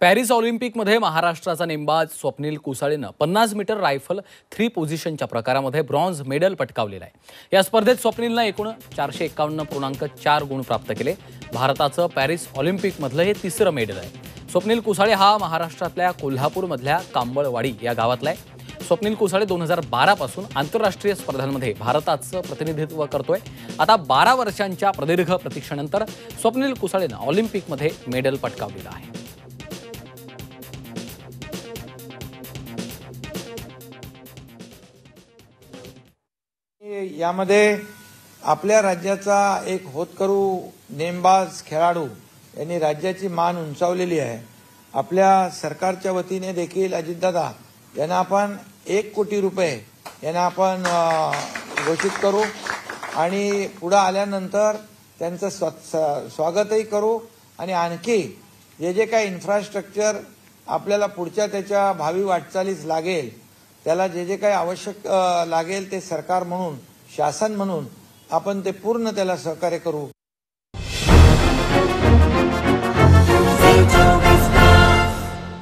Paris ऑलिम्पिकमध्ये महाराष्ट्राचा नेमबाज स्वप्नील कुसाळेनं 50 मीटर रायफल 3 पोझिशनच्या प्रकारामध्ये ब्रॉन्झ मेडल पटकावलेलं आहे। या स्पर्धेत स्वप्नीलनं एकूण 451.4 गुण प्राप्त केले। भारताचं पॅरिस ऑलिम्पिकमधलं हे तिसरं मेडल आहे। स्वप्नील कुसाळे हा महाराष्ट्रातल्या कोल्हापूरमधल्या कांबळवाडी या गावातला आहे। स्वप्नील कुसाळे 2012 पासून आंतरराष्ट्रीय स्पर्धांमध्ये भारताचं प्रतिनिधित्व करतोय। आता 12 वर्षांच्या प्रदीर्घ प्रतीक्षेनंतर स्वप्नील कुसाळेनं ऑलिम्पिकमध्ये मेडल पटकावलेलं आहे। यामध्ये आपल्या राज्याचा एक होतकरू नेमबाज खेळाडू यांनी राज्याची मान उंचावलेली आहे। आपल्या सरकारच्या वतीने देखील अजितदादा यांना आपण 1 कोटी रुपये यांना आपण घोषित करू आणि पुढे आल्यानंतर त्यांचं स्वागतही करू आणि आणखी जे काही इन्फ्रास्ट्रक्चर आपल्याला पुढच्या त्याच्या भावी वाटचालीस लागेल त्याला जे काही आवश्यक लागेल ते सरकार म्हणून शासन म्हणून आपण ते पूर्ण त्याला सहकार्य करू।